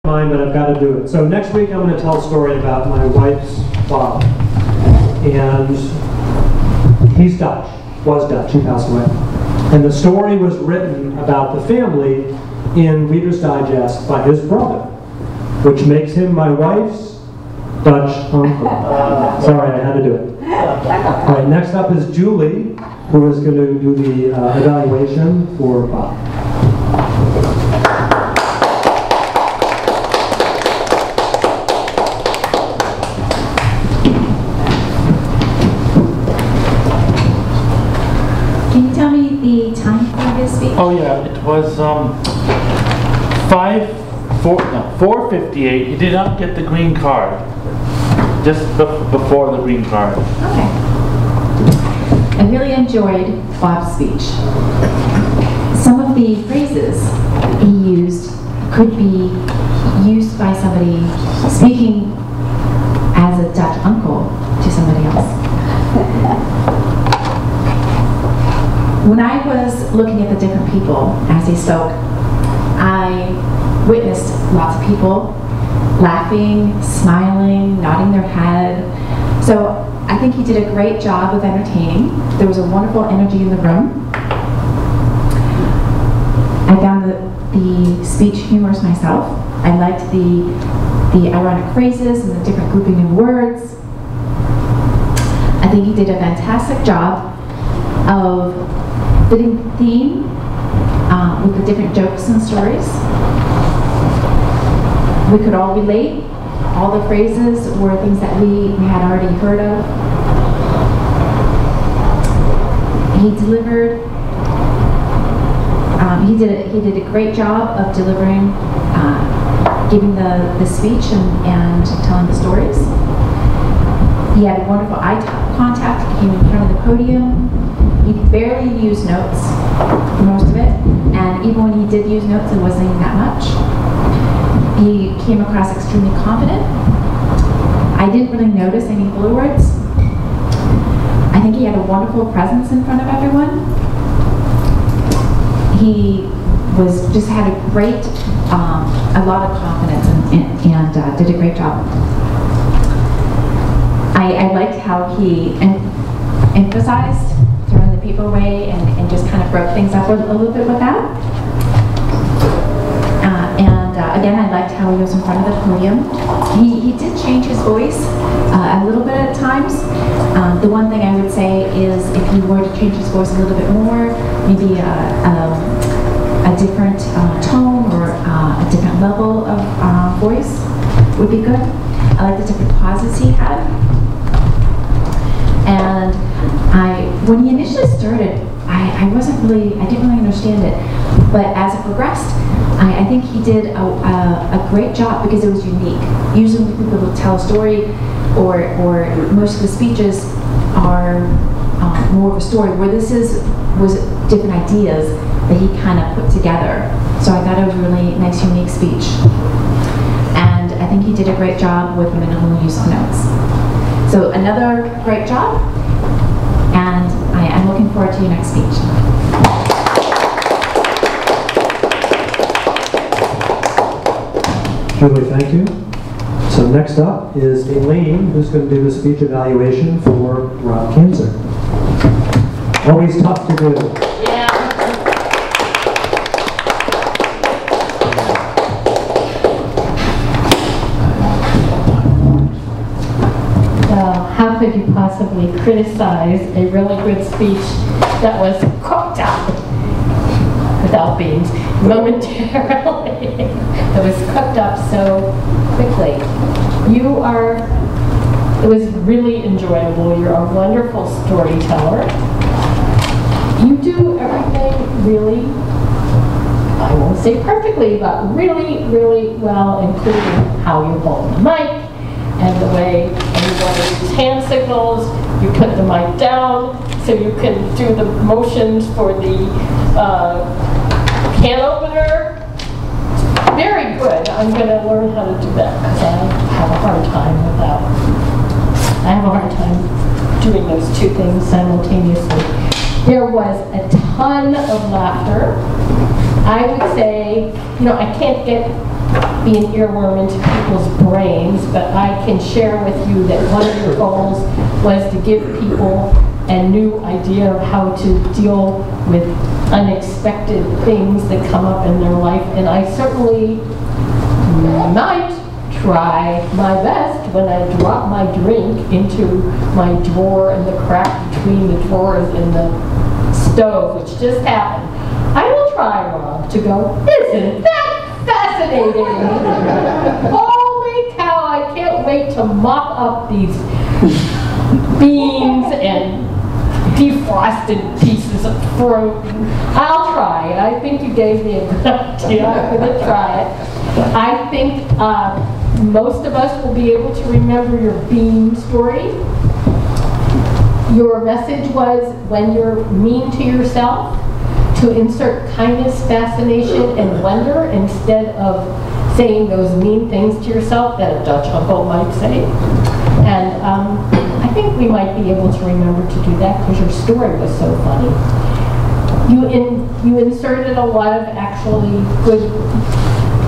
Fine, but I've got to do it. So next week I'm going to tell a story about my wife's father. And he's Dutch, was Dutch, he passed away. And the story was written about the family in Reader's Digest by his brother, which makes him my wife's Dutch uncle. Sorry, I had to do it. All right, next up is Julie, who is going to do the evaluation for Bob. Can you tell me the time for this speech? Oh yeah, it was 4:58. You did not get the green card. Just before the green card. Okay. I really enjoyed Bob's speech. Some of the phrases he used could be used by somebody speaking as a Dutch uncle to somebody else. When I was looking at the different people as he spoke, I witnessed lots of people laughing, smiling, nodding their head. So I think he did a great job of entertaining. There was a wonderful energy in the room. I found the speech humorous myself. I liked the ironic phrases and the different grouping of words. I think he did a fantastic job of fitting the theme with the different jokes and stories. We could all relate. All the phrases were things that we had already heard of. He delivered, he did a great job of delivering, giving the speech and telling the stories. He had wonderful eye contact. He came in front of the podium. He barely used notes for most of it, and even when he did use notes, it wasn't even that much. He came across extremely confident. I didn't really notice any filler words. I think he had a wonderful presence in front of everyone. He just had a great, a lot of confidence and did a great job. I liked how he emphasized throwing the people away and just kind of broke things up a little bit with that. Again, I liked how he was in front of the podium. He did change his voice a little bit at times. The one thing I would say is if he were to change his voice a little bit more, maybe a different tone or a different level of voice would be good. I like the different pauses he had. And when he initially started, I didn't really understand it. But as it progressed, I think he did a great job because it was unique. Usually when people will tell a story, or most of the speeches are more of a story, where this was different ideas that he kind of put together. So I thought it was a really nice, unique speech. And I think he did a great job with minimal use of notes. So another great job, and I'm looking forward to your next speech. Julie, thank you. So next up is Aline, who's going to do the speech evaluation for Rob Cancer. Always tough to do. Yeah. How could you possibly criticize a really good speech that was cooked up without being momentarily? It was cooked up so quickly. It was really enjoyable. You're a wonderful storyteller. You do everything really, I won't say perfectly, but really, really well, including how you hold the mic and the way everyone uses hand signals. You put the mic down so you can do the motions for the can opener. Very good. I'm going to learn how to do that because I have a hard time with that. I have a hard time doing those two things simultaneously. There was a ton of laughter. I would say, I can't get be an earworm into people's brains, but I can share with you that one of your goals was to give people a new idea of how to deal with unexpected things that come up in their life, and I certainly might try my best when I drop my drink into my drawer in the crack between the drawers in the stove, which just happened. I will try, Rob, to go, isn't that fascinating? Holy cow, I can't wait to mop up these beans and defrosted pieces of fruit. I'll try. I think you gave me a good idea. I'm going to try it. I think most of us will be able to remember your bean story. Your message was, when you're mean to yourself, to insert kindness, fascination, and wonder instead of saying those mean things to yourself that a Dutch uncle might say. And I think we might be able to remember to do that because your story was so funny. You inserted a lot of actually good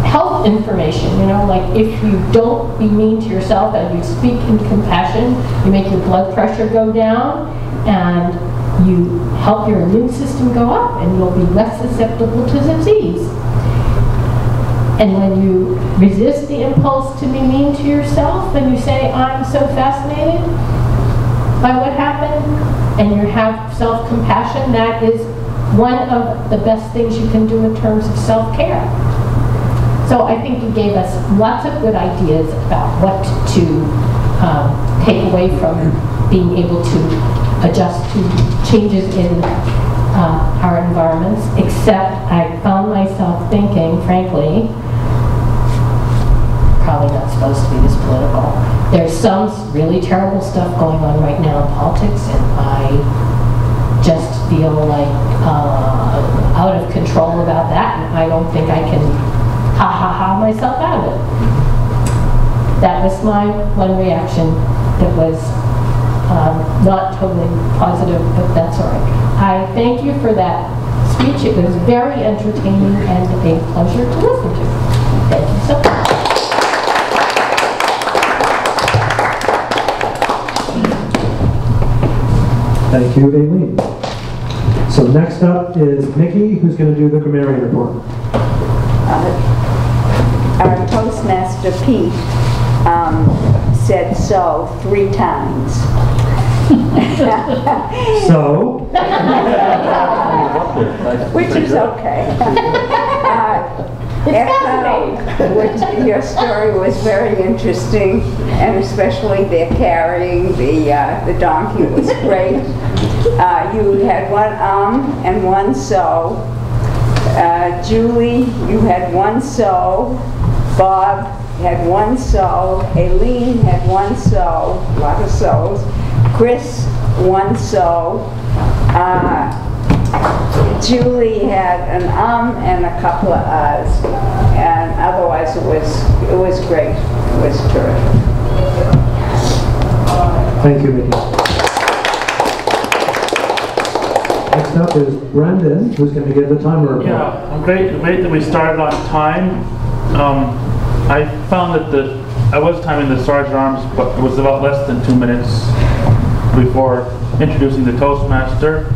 health information, you know, like if you don't be mean to yourself and you speak in compassion, you make your blood pressure go down and you help your immune system go up and you'll be less susceptible to disease. And when you resist the impulse to be mean to yourself and you say, I'm so fascinated by what happened, and you have self-compassion, that is one of the best things you can do in terms of self-care. So I think you gave us lots of good ideas about what to take away from being able to adjust to changes in our environments, except I found myself thinking, frankly, probably not supposed to be this political. There's some really terrible stuff going on right now in politics, and I just feel like out of control about that, and I don't think I can ha myself out of it. That was my one reaction that was not totally positive, but that's all right. I thank you for that speech. It was very entertaining and a pleasure to listen to. Thank you so much. Thank you, Aline. So next up is Mickey, who's going to do the grammarian report. Our Toastmaster Pete said so 3 times. So? Which is okay. Which your story was very interesting, and especially their carrying the donkey was great. You had 1 and 1 so. Julie, you had 1 so. Bob had 1 so. Aline had 1 so. A lot of so's. Chris 1 so. Julie had an and a couple of uhs, and otherwise it was great. It was terrific. Thank you, Mickey. Next up is Brendan, who's going to give the timer report. Yeah, great that we started on time. I found that I was timing the Sergeant Arms, but it was about less than 2 minutes before introducing the Toastmaster.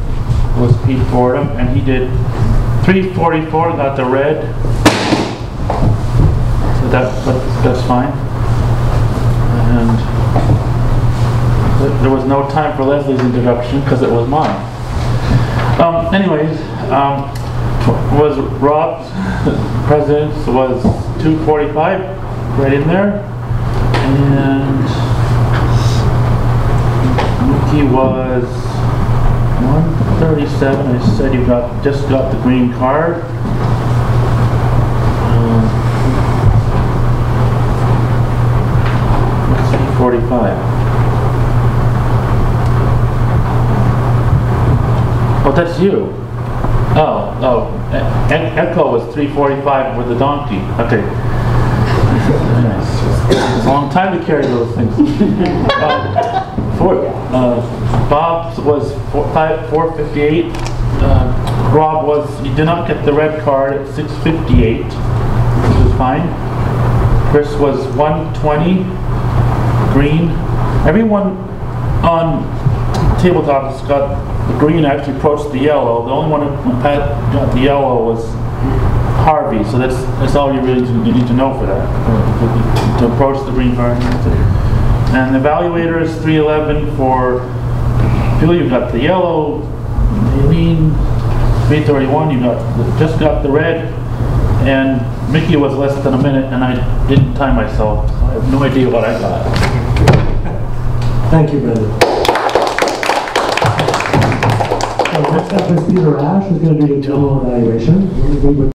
Was Pete Fordham, and he did 3:44, got the red. So that's fine. And there was no time for Leslie's introduction because it was mine. Anyways, was Rob's president's was 2:45, right in there, and Mickey was 1:37. I said you just got the green card. It's 3:45. Oh, that's you. Oh. Echo was 3:45 with the donkey. Okay. Nice. It's a long time to carry those things. Bob was 4:58. Rob you did not get the red card at 6:58, which is fine. Chris was 120, green. Everyone on tabletop has got the green actually approached the yellow. The only one who got the yellow was Harvey, so that's all you really need to know for that, to approach the green card. And the evaluator is 311 for Bill. You've got the yellow. Aline, 331. You just got the red, and Mickey was less than a minute, and I didn't time myself. So I have no idea what I got. Thank you, Brendan. So next up is Peter Ash, who's going to do the general evaluation.